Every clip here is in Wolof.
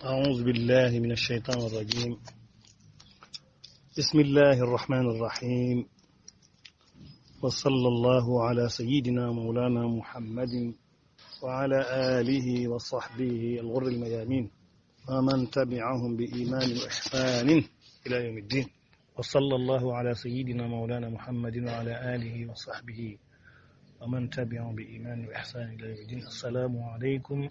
أعوذ بالله من الشيطان الرجيم. بسم الله الرحمن الرحيم. وصلى الله على سيدنا مولانا محمد وعلى آله وصحبه الغر الميامين ومن تبعهم بإيمان وإحسان إلى يوم الدين. وصلى الله على سيدنا مولانا محمد وعلى آله وصحبه ومن تبعهم بإيمان وإحسان إلى يوم الدين. السلام عليكم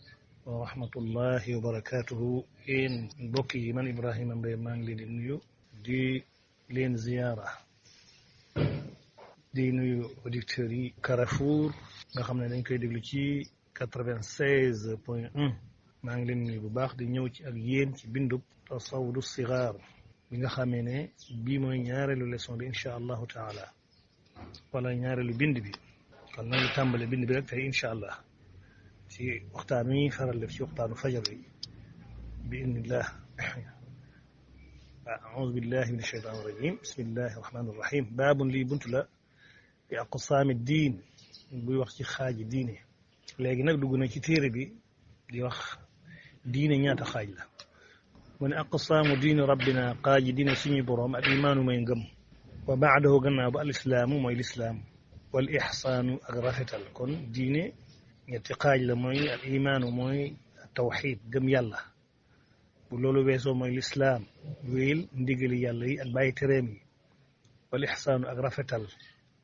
wa rahmatullahi wa barakatuhu. yéen mbokk yi man Ibrahima Mbaye maa ngi leen di nuyu di leen ziyaara di nuyu auditeurs yi Carrefour nga xam ne dañ koy déglu ci 96.1. maa ngi leen nuyu bu baax di ñëw ci ak yéen ci bindub tasawudu sigaar bi nga xamee ne bii mooy ñaareelu leçon bi incha allahu taala wala ñaareelu bind bi. kon nañu tàmbale bind bi rek tey incha allah ci waxtaan wi faral def ci waxtaanu fajar yi bi idnillah. a'uuzu billahi min ashaytaani rajim. bismillahi rahmaani rahim. baabun lii buntu la bi aqsaami diin buy wax ci xaaji diine. léegi nag dugg na ci téere bi di wax diine ñaata xaaj la. mu ne aqsaamu diini rabbina xaaji diine suñu boroom al imaanu mooy ngëm, wa baadahu gannaaw ba al islaamu mooy lislaam, wal ixsaanu ak rafetal. kon diine ñetti xaaj la. mooy al imaanu mooy tawxid gëm yàlla, bu loolu weesoo mooy lislaam wéyal ndigali yàlla yi ak bàyyi tereem yi, wal ixsaanu ak rafetal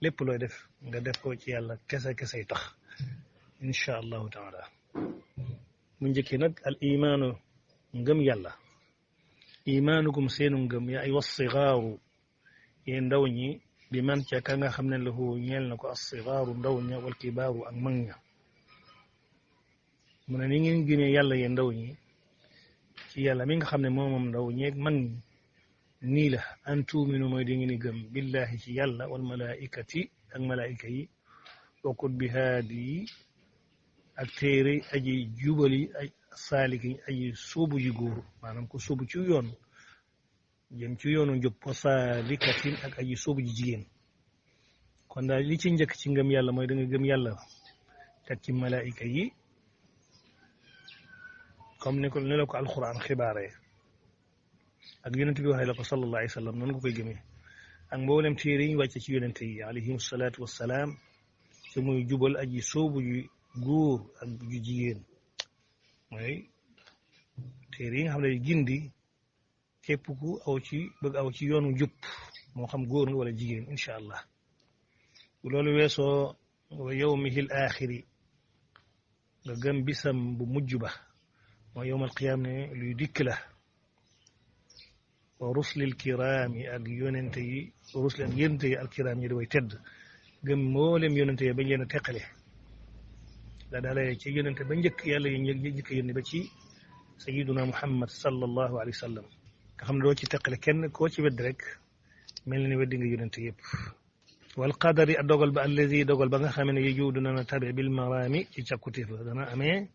lépp looy def nga def ko ci yàlla kese kesey tax incha allahu taala. mu njëkkee nag al imaanu ngëm yàlla. imaanukum seenu ngëm yaa ay wassigaaru yéen ndaw ñi bi man ca ka nga xam ne lahu ñeel na ko assigaaru ndaw ña wal kibaaru ak mag ña. mu ne ni ngeen gënee yàlla yéen ndaw ñi ci yàlla mi nga xam ne moomam ndaw ñeeg mag ñi nii la. an tuuminu mooy di ngeen di gëm billahi ci yàlla wal malaikati ak malaika yi, wa kutbi haadi ak téere aji jubali ay saaliki aji sóobu ji góor, maanaam ko sóobu ci yoon jëm ci yoonu njub, wa saalikatin ak aji sóobu ji jigéen. kon daal li ci njëkk ci ngëm yàlla mooy da nga gëm yàlla teg ci malaika yi comme ni la ko alquran xibaaree ak yonent bi waxee la ko sallallahu alayhi wa sallam noonu nga koy gëmee, ak mboolem téere yi ñu wàcce ci yonent yi alayhim salaatu wassalaam, te muy jubal aji soobu ju góor ak ju jigéen. mooy téere yi nga xam ne gindi képp ku bëgg aw ci yoonu jub, moo xam góor nga wala jigéen incha allah. bu loolu weesoo wa yawmihil aaxiri nga gëm bisam bu mujj ba, mooy yowmal qiyaam ne luy dikk la. wa ruslil kiraami ak yonente yi, rusli ak yonente yi alkiraam yi di way tedd. gëm mboolem yonente yi bañ leen a teqale la dalee ci yonente ba njëkk yàlla yi njëkk yónni ba ci sayiduna muhammad sallallahu alayhi wa sallam, nga xam ne doo ci teqale kenn koo ci wedd rek mel na ni weddi nga yonente yëpp. wal qadari ak dogal ba allazi dogal ba nga xam ne yejuudu dana tabe bil maraami ci càkkutéef la, dana amee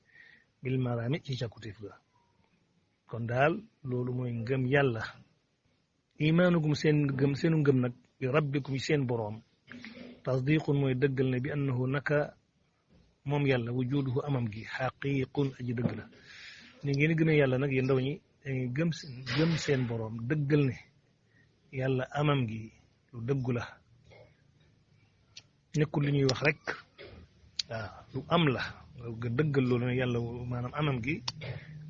bil maraami ci càkkutéef ga. kon daal loolu mooy ngëm yàlla. imaanukum seenu ngëm nag bi rabbikum seen boroom, tasdiqun mooy dëggal ne bi annahu naka moom yàlla wujuduhu amam gi xaqiqun aji dëgg la. ni ngeen gën a yàlla nag yéen ndaw ñi dangay gëm seen boroom dëggal ne yàlla amam gi lu dëggu la, nekkul li ñuy wax rek. waaw lu am la nga dëggal loolu ne yàlla maanaam amam gi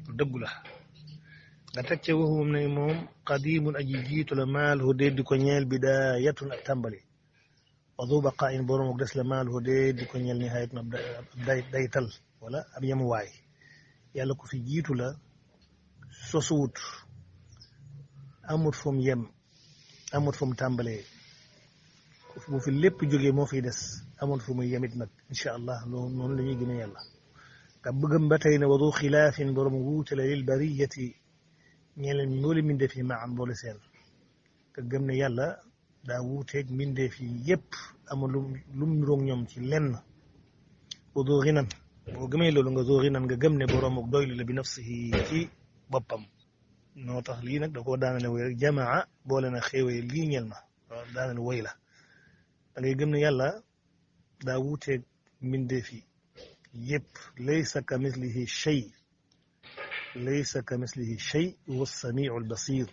lu dëggu la. nga teg ca waxu moom ne moom qadimun aji jiitu la, maaluhu dee di ko ñeel bidaayatun ak tàmbali, wa du baqaain boroom ak des la, maaluhu dee di ko ñeel nihaayatun ab daytal wala ab yemuwaay. yàlla ko fi jiitu la, sosuwut, amut fu mu yem, amut fu mu tàmbalee. bu fi lépp jógee moo fiy des, amut fu muy yemit nag incha allah. loolu noonu la ñuy gën a yàlla. nga bëggam ba tey ne wa du xilaafin boroom wuutale lil bariyati ñeleen mboole mbindeef yi maan boole seen. nga gëm ne yàlla daa wuuteeg mbindeef yi yépp, amul lum roog ñoom ci lenn. wa du ginan boo gëmee loolu nga du ginan nga gëm ne boroom ak doylu la bi nafsihi ci boppam. noo tax lii nag da koo daanale woy rek jamaa boole na xéewee lii ñeel ma daanale woy la. da ngay gëm ne yàlla daa wuuteeg mbindeef yi yépp, laysa ka mislihi shay laysa ka mislihi shay wa samiu albasir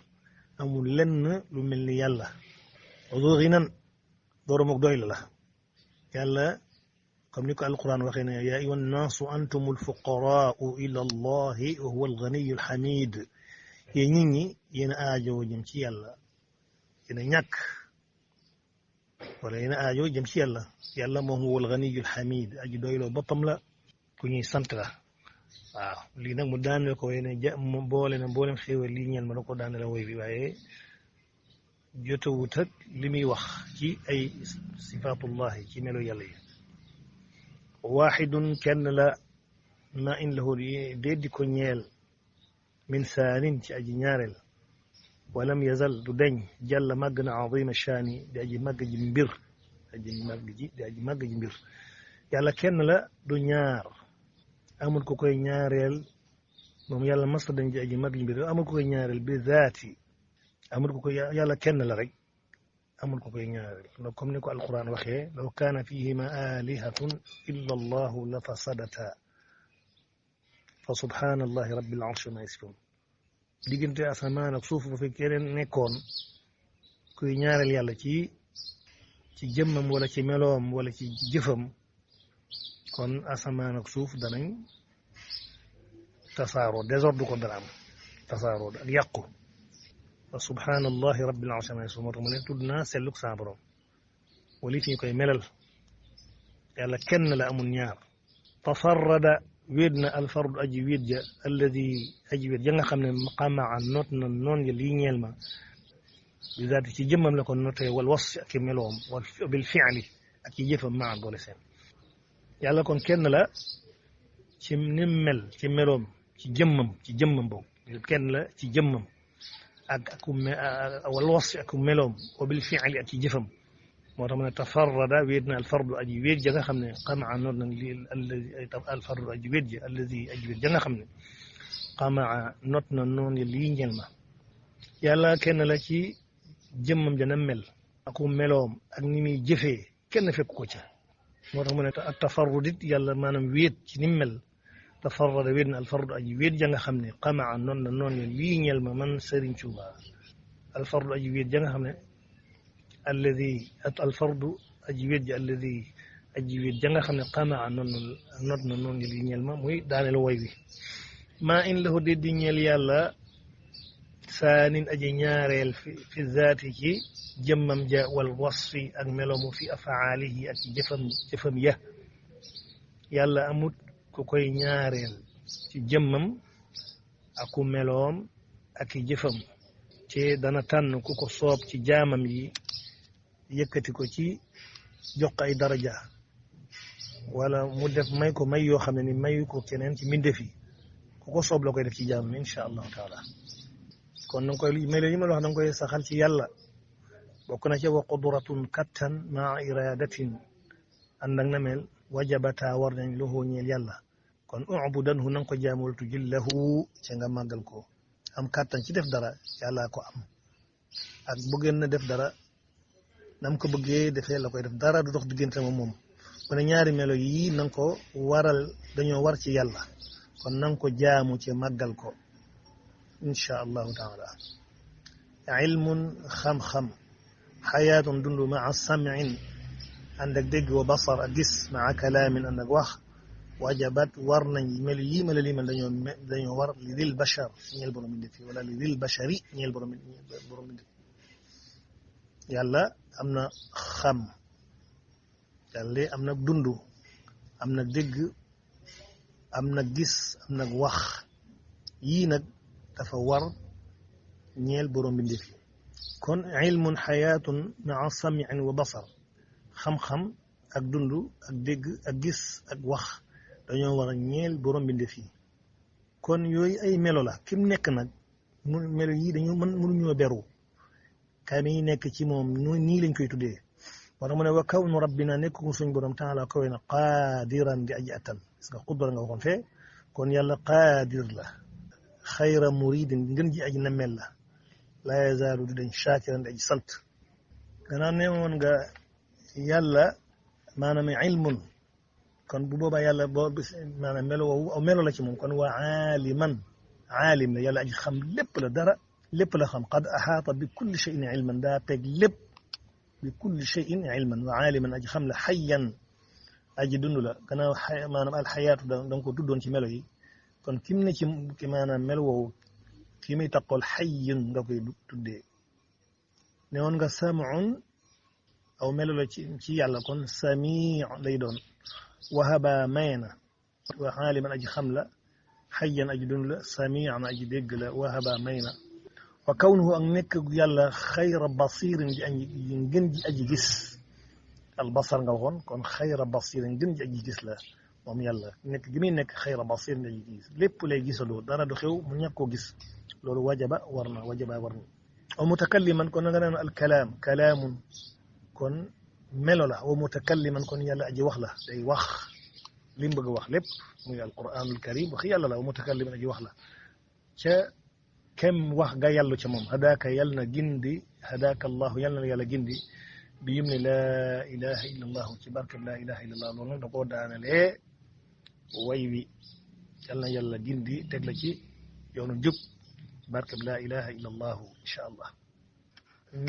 amul lenn lu mel ni yàlla du ginan dooram ak doy la yàlla comme ni ko alquran waxee ne yaa ayyuha nnaasu antum alfuqaraau ila allahi wa huwa alganiyu alhamid yéen nit ñi yéen a aajoo jëm ci yàlla yéen a ñàkk wala yéen a aajoo jëm ci yàlla yàlla moom huwa alganiyu alhamid aji doyloo boppam la ku ñuy sant la waaw lii nag mu daaneel ko way ne boole na mboolem xéewal lii ñeel ma da ko daaneel woy bi waaye jotawut ak li muy wax ci ay sifaatullahi ci melo yàlla yi waaxidun kenn la ma in lahu déeddi ko ñeel min saanin ci aji ñaareel walam yazal du deñ jàlla màgg na azima shaani di aji màgg ji mbir di aji màgg ji mbir yàlla kenn la du ñaar amul ko koy ñaareel moom yàlla masta dañ ji aji màgg ji mbir amul ko koy ñaareel bi zaati amul ko koy yàlla kenn la rek amul ko koy ñaareel donc comme ni ko alquran waxee law kaana fihima alihatun illa allahu la fasadata fa subhanallahi rabbil arshi ma yasifun diggante asamaan ak suuf bu fi keneen nekkoon kuy ñaareel yàlla ci jëmmam wala ci meloom wala ci jëfam kon asamaan ak suuf danañ tasaaroo désordre ko dana am tasaaroo ak yàqu wa subhanallahi rabbil arshi ma yasifun moo tax mu ne tudd naa selluk sa borom wali fi ñu koy melal yàlla kenn la amul ñaar tafarrada wéet na alfardu aji wéet ja alladi aji wéet ja nga xam ne qamaa noot na noon ya lii ñeel ma bi zaati ci jëmmam la ko notee wal wasfi ak i meloom wal bil fi'li ak ci jëfam maa boole seen yàlla kon kenn la ci nim mel ci meloom ci jëmmam boobu kenn la ci jëmmam ak wal wasfi ak meloom wa bil fi'li ak ci jëfam moo tax mu ne tafarrada wéet na alfardu aji wéet ja nga xam ne qamaa noot na li alfardu aji wéet ja alladi aji wéet ja nga xam ne qamaa noot na noonu lii ñeel ma yàlla kenn la ci jëmmam ja na mel ak meloom ak ni muy jëfee kenn fekk ko ca moo tax mu ne ak tafarrud it yàlla maanaam wéet ci ni mel tafarrada wéet na alfardu aji wéet ja nga xam ne qamaa noot na noonu lii ñeel ma man Sëriñ Tuuba alfardu aji wéet ja nga xam ne alladi alfardu aji wéet ja alladi aji wéet ja nga xam ne qamaa noot na noonu lii ñeel ma muy daaneel woy wi maa in lahu déddi ñeel yàlla saanin aji ñaareel fi zaati ci jëmmam ja wal wasfi ak melomu fi afaalihi ak ci jëfam ya yàlla amut ku koy ñaareel ci jëmmam ak ku meloom ak i jëfam ci dana tànn ku ko soob ci jaamam yi yëkkati ko ci jox ko ay daraja wala mu def may ko may yoo xam ne ni mayu ko keneen ci mbindeef yi ku ko soob la koy def ci jaamam insha allahu taala kon da nga koy mel yi ma la wax da nga koy saxal ci yàlla bokk na ci wa qudratun kattan maa iradatin ànd ak na mel wajabata war nañ loxoo ñeel yàlla kon ubudanhu na nga ko jaamul tujillahu ci nga màggal ko am kattan ci def dara yàlla ko am ak bëggeen na def dara nam ko bëggee defee la koy def dara du dox diggante moom mu ne ñaari melo yii na nga ko waral dañoo war ci yàlla kon na nga ko jaamu ci màggal ko insha allahu taala ilmun xam-xam xayaatun dund maa samin ànd ak dégg wa basar ak gis maa kalaamin ànd ak wax wajabat war nañ mel yii ma la limal dañoo war li dil bachar ñeel borom bindéef fi wala li dil bachari ñeel borom bindéef yàlla am na xam yàlla am na dund am na dégg am na gis am na wax yii nag dafa war ñeel borom bindéef fi kon ilmun xayaatun maa samiin wa basar xam-xam ak dund ak dégg ak gis ak wax dañoo war a ñeel borom bindéef yi kon yooyu ay melo la kim nekk nag melo yi dañoo mënuñoo beru kami nekk ci moom nii lañ koy tuddee war mu ne wa kawnu rabbina nekk ko suñ borom taala kawe na qaadiran di aji attan parce que xudra nga waxoon fee kon yàlla qaadir la xayra muridin ngën ji aji na mel la laa yazaalu di dañ shaakiran di aji sant gannaaw ne woon nga yàlla maanaam ilmun kon bu boobaa yàlla boo bis maanaam melo woowu aw melo la ci moom kon waa aaliman عالم لا يلا أجي خم لب لا درا لب لا خم قد أحاط بكل شيء علما دا بيج لب بكل شيء علما وعالما أجي خم لا حيا أجي دون لا كنا ما نم الحياة دم كو تدون شي ملوي كون كيم ني كي ما ملو كيمي تقول حي nga koy tuddé néwon nga sam'un aw melo la ci yàlla kon sami' lay doon wahaba mayna wa aliman aji xam la hayyan aji dund la sami'an aji dégg la wahaba mayna wa kawnuhu ak nekk yàlla xayra basirin ji ngën ji aji gis al basar nga waxoon kon xayra basirin ngën ji aji gis la moom yàlla nekk gi muy nekk xayra basirin aji gis lépp lay gisaloo dara du xew mu ñàkk koo gis loolu wajaba warna wa mutakalliman kon nga naan al kalaam kalaamun kon melo la wa mutakalliman kon yàlla aji wax la day wax li mu bëgg wax lépp muy alquranul karim wax yàlla la wa mutakalliman aji wax la ca kem wax ga yàllu ca moom hadaaka yàlla na gindi hadaaka allahu yàlla na yàlla gindi bi yim ne laa ilaha illa allahu ci barkeb laa ilaha illa allah loolu nag da koo daanalee way wi yàlla na yàlla gindi teg la ci yoonu jub barkeb laa ilaha illa allahu insha allah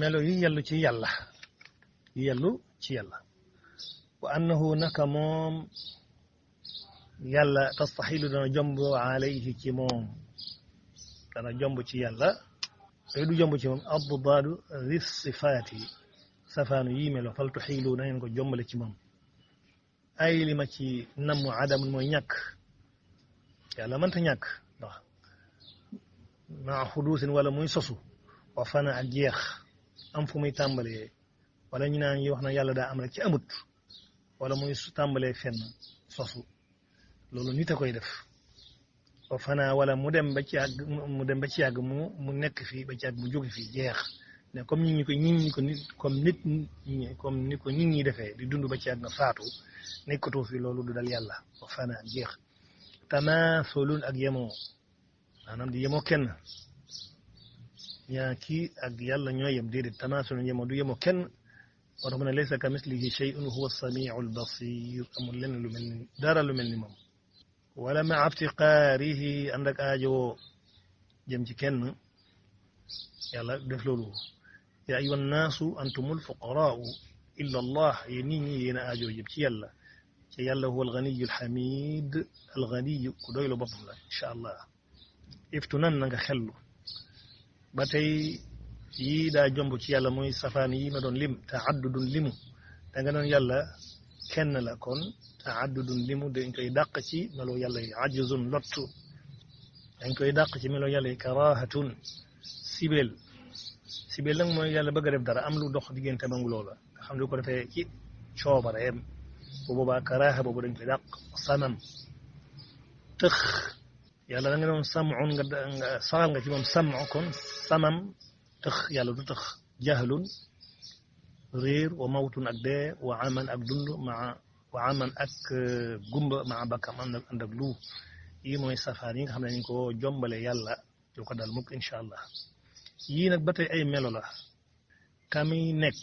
melo yi yàllu ci yàlla yàllu ci yàlla wa annahu naka moom yàlla tastaxilu dana jomb alayhi ci moom dana jomb ci yàlla te du jomb ci moom addaadu zi sifaati safaanu yi melo fal tuxiilu na ngeen ko jombale ci moom ay li ma ci namu adamul mooy ñàkk yàlla mënta ñàkk ndax maa xuduusin wala muy sosu wa fana ak jeex am fu muy tàmbalee wala ñu naan yi wax na yàlla daa am rek ci amut wala muy tàmbalee fenn sosu loolu nit a koy def wa fana wala mu dem ba ci yàgg mu nekk fii ba ci yàgg mu jóge fii jeex ne comme ni ko nit ñi defee di dund ba ci yàgg nga faatu nekkatoo fi loolu du dal yàlla wa fana jeex tamaasulun ak yemoo maanaam di yemoo kenn yaa kii ak yàlla ñoo yem déedéet tamaasulun yemoo du yemoo kenn moo tax mu ne laysa ka mislihi shay'un huwa as-sami'u al-basir amul lenn lu mel ni dara lu mel ni moom wala ma iftiqaarihi ànd ak aajowoo jëm ci kenn yàlla def loolu ya ayuha nnaasu antumul fuqaraau illa allah yéen nit ñi yéen a aajoo jëm ci yàlla ci yàlla huwa alganiyu alhamid alganiyu ku doy la boppam la incha allah iftu nan na nga xellu ba tey yii daa jomb ci yàlla mooy safaan yi ma doon lim taaddudun limu da nga doon yàlla kenn la kon taaddudun limu dañ koy dàq ci melo yàlla yi ajzun lottu dañ koy dàq ci melo yàlla yi karahatun sibeel nag mooy yàlla bëgg a def dara am lu dox diggante mangu loola nga xam ne ko defee ci coobareem bu boobaa karaha boobu dañ koy dàq samam tëx yàlla da nga doon samun nga saxal nga ci moom sam kon samam tëx yàlla du tëx jahlun réer wa mawtun ak dee wa aman ak dund wa aman ak gumba maa bakkam ànd ak lu yi mooy safaan yi nga xam ne nañ ko jombale yàlla du ko dal mukk incha allah yii nag ba tey ay melo la kami nekk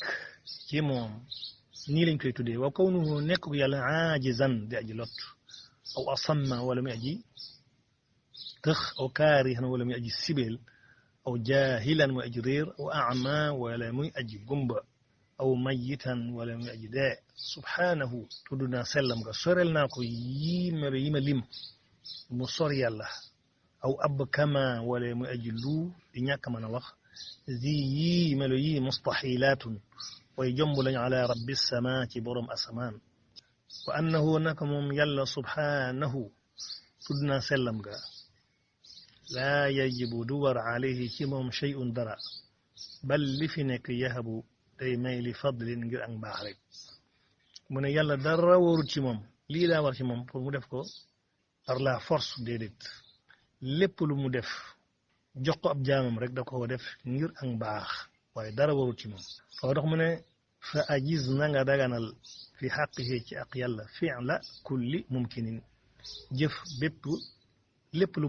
ci moom nii lañ koy tuddee wa kawnuhu nekk ko yàlla aajizan di aji lot aw asamma wala muy aji tëx aw kaarihan wala muy aji sibeel aw jaahilan muy aji réer aw ama wala muy aji gumba aw mayitan wala muy aji dee subhanahu tudd naa sellam nga sorel naa ko yii melo yi ma lim mu sor yàlla aw ab kama wala muy aji lu di ñàkk mën a wax zi yii melo yii mustaxilaatun way jomb lañu ala rabbi sama ci borom asamaan wa annahu naka moom yàlla subhanahu tudd naa sellam ga laa yajibu du war alayhi ci moom shay'un dara bal li fi nekk yahabu day may li fadlin ngir ak mbaax rek mu ne yàlla dara warut ci moom lii daa war ci moom pour mu def ko par la force déedéet lépp lu mu def jox ko ab jaamam rek da ko def ngir ak mbaax waaye dara warut ci moom foo tax mu ne fa ajiz na nga daganal fi xaqihi ci ak yàlla fi'la kulli mumkinin jëf bépp lépp lu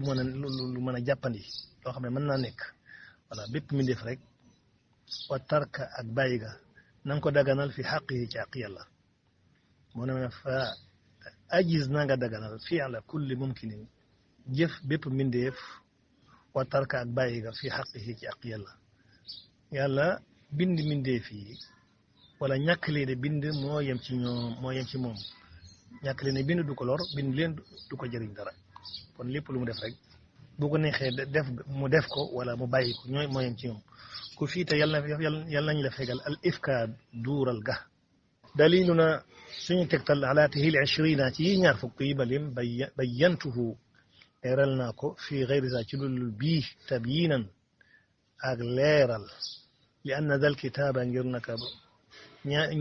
mën a jàppandi loo xam ne mën naa nekk voilà bépp mi def rek wa tarka ak bàyyi ga na nga ko daganal fi xaqihi ci ak yàlla moo ne fa ajiz na nga daganal fi'la kulli mumkinin jëf bépp mbindeef wa tarka ak bàyyi ga fi xaqihi ci ak yàlla yàlla bind mindee fii wala ñàkk leen bind moo yem ci ñoom moo yem ci moom ñàkk leen bind du ko lor bind leen du ko jëriñ dara kon lépp lu mu def rek bu ko neexee def mu def ko wala mu bàyyi ko ñooy moo yem ci ñoom ku fii te yàlla nañu la fegal al ifka duural ga daliluna suñu tegtal ala tahil 20 ci ñaar fukk yi balim bayyantuhu leeral naa ko fii gayri sa ci dul bii tabyinan ak leeral li anna dal kitaaba ngir naka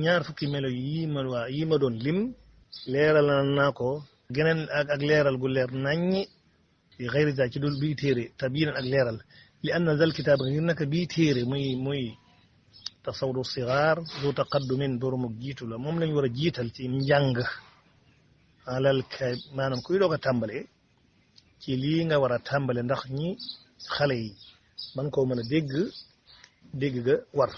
ñaar fukki melo yi ma doon lim leeral naa ko geneen ak leeral gu leer naññi fii gayri sa ci dul bii téere tabyinan ak leeral li anna dal kitaaba ngir naka bii téere muy tasawudu sigaar du taqaddumin boromuk jiitu la moom lañ war a jiital ci njàng alal ka maanaam kuy doog a tàmbale ci lii nga war a tàmbale ndax ñi xale yi man koo mën a dégg ga war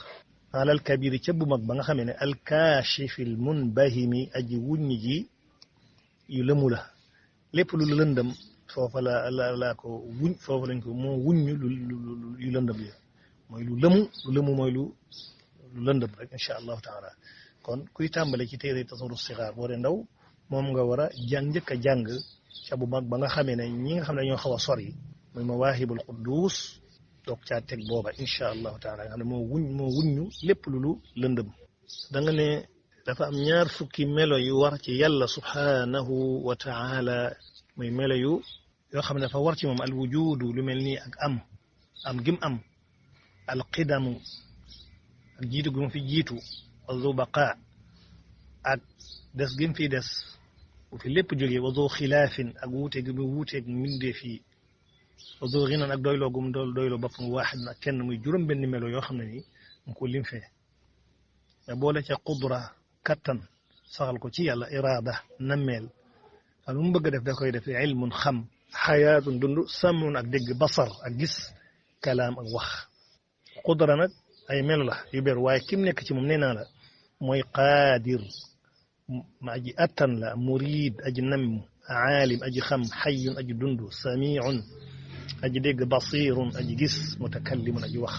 alal kabiri ca bu mag ba nga xamee ne alkaashifil munbahimi aji wuññi ji yu lëmu la lépp lu lëndëm foofa la ko wuñ foofa lañ ko moo wuññu yu lëndëm yi mooy lu lëmu mooy lu lëndëm rek incha allahu taala kon kuy tàmbale ci téere tasawudu sixaar boo dee ndaw moom nga war a njëkk a jàng ca bu mag ba nga xamee ne ñi nga xam ne ñoo xaw a sori muy mawaahibul quddus doog caa teg booba incha allahu taala nga xam ne moo wuññu lépp lu lëndëm da nga ne dafa am ñaar fukki melo yu war ci yàlla subhanahu wa taala muy melo yoo xam ne dafa war ci moom al wujudu lu mel nii ak am gim am al qidamu ak jiitu gu mu fi jiitu wazu baqa ak des gi mu fi des bu fi lépp jógee wazu xilaafin ak wuute gi mu wuuteeg mbindee fii wazu ginan ak doyloo gum doyloo boppam waaxid ak kenn muy juróom benn melo yoo xam ne ni mu ko lim fee nga boole ca qudra kattan saxal ko ci yàlla iraada nammeel xam lu mu bëgg a def da koy def ilmun xam xayaatun dund sàmmun ak dégg basar ak gis kalaam ak wax qudra nag ay melo la yu beru waaye kim nekk ci moom nee naa la mooy qaadir ma aji attan la murid aji namm aalim aji xam xayyun aji dund samiun aji dégg basirun aji gis mutakallimun aji wax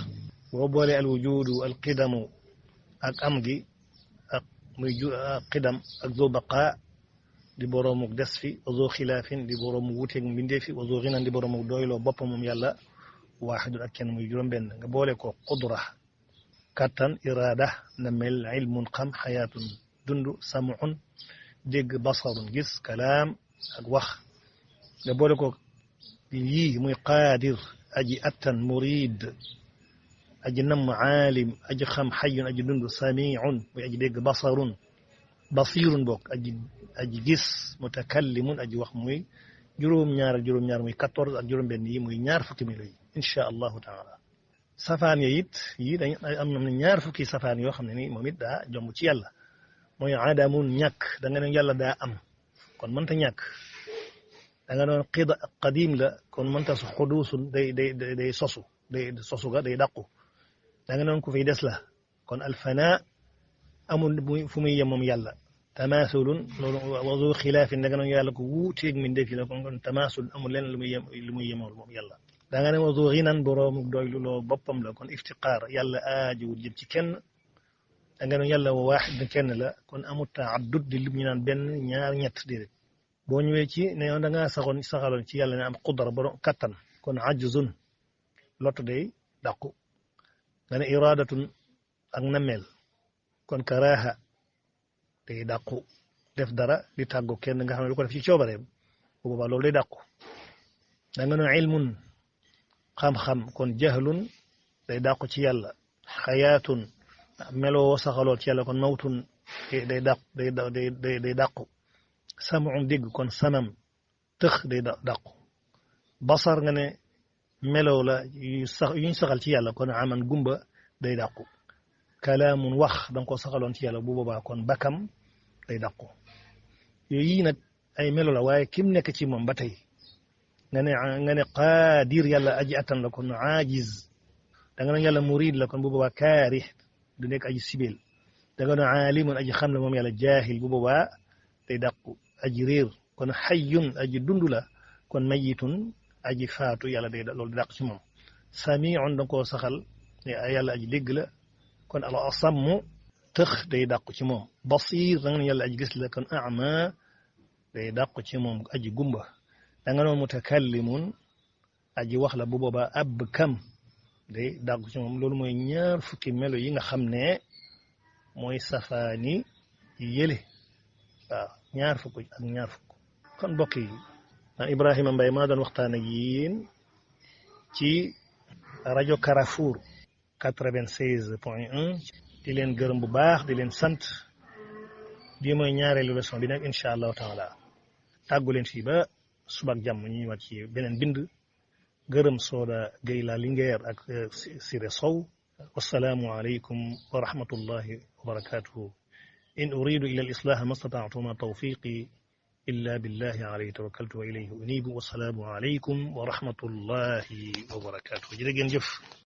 boo boolee al wujudu al qidamu ak am gi ak muy qidam ak zo baqa di boroomuk des fi wa zo xilaafin di boroomu wuuteeg mbindee fi wa zo ginan di boroomu doyloo boppam moom yàlla waaxidun ak kenn muy juróom benn nga boole ko qudra kattan iraada na mel ilmun xam xayaatun dund samuun dégg basarun gis kalaam ak wax nga boole ko yii muy qaadir aji attan murid aji namm aalim aji xam xayun aji dund samiun muy aji dégg basarun basirun bokk aji gis mutakallimun aji wax muy juróom-ñaar muy 14 ak juróom-benn yi muy ñaar fukki melo yi incha allahu taala safaan ya it yi dañ am na ñaar fukki safaan yoo xam ne ni moom it daa jomb ci yàlla mooy adamun ñàkk da nga ne yàlla daa am kon mënta ñàkk da nga doon qadim la kon mënta su xuduusun day sosu ga day dàqu da nga doon ku fiy des la kon alfana amul fu muy yem moom yàlla tamaasulun loolu wazu xilaafin da nga doon yàlla ko wuuteeg min defi la kon tamaasul amul leen lu muy yemool moom yàlla da nga ne wazu ginan boroomu doylu loo boppam la kon iftiqaar yàlla aajowul jëm ci kenn da nga ne yàlla wa waaxid kenn la kon amul taaddud di lim ñu naan benn ñaar ñett déedéet boo ñëwee ci ne yow da ngaa saxaloon ci yàlla ne am qudra borom kattan kon ajzun lottu day dàqu nga ne iradatun ak nameel kon karaaha day dàqu def dara di tàggu kenn nga xam ne lu ko def ci coobareem bu boobaa loolu day dàqu da nga ne ilmun xam-xam kon jahlun day dàqu ci yàlla xayaatun meloo saxaloo ci yàlla kon mawtun day dàqu samun dégg kon samam tëx day dàqu basar nga ne meloo la yuñ saxal ci yàlla kon aman gumba day dàqu kalaamun wax da nga ko saxaloon ci yàlla bu boobaa kon bakam day dàqu yooyu yi nag ay melo la waaye kim nekk ci moom ba tey nga ne qaadir yàlla aji attan la kon aajiz da nga ne yàlla murid la kon bu boobaa kaarih du nekk aji sibeel da nga ne aalimun aji xam la moom yàlla jaahil bu boobaa day dàqu aji réer kon xayyun aji dund la kon mayitun aji faatu yàlla day loolu di dàq ci moom samiun da koo saxal ne yàlla aji dégg la kon al asammu tëx day dàqu ci moom basir da nga ne yàlla aji gis la kon ama day dàqu ci moom aji gumba da nga noon mutakallimun aji wax la bu boobaa ab kam day dàqu ci moom loolu mooy ñaar fukki melo yi nga xam ne mooy safaani yële waaw ñaar fukk ak ñaar fukk kon mbokk yi Ibrahima Mbaye maa doon waxtaan ak yéen ci rajo Carrefour 96.1 di leen gërëm bu baax di leen sant bii mooy ñaareelu leçon bi nag incha allahu taala tàggu leen fii ba suba ak jàmm ñu ñëwaat ci beneen bind gërëm Soda Gueye la Linguère ak Siré Sow wassalaamu aleykum wa rahmatullahi wa barakatuhu in uridu ila al islaha ma stata'tu ma tawfiqi illa billahi alayhi tawakkaltu wa ilayhi unibu wassalaamu aleykum wa rahmatullahi wa barakatuhu jërë ngeen jëf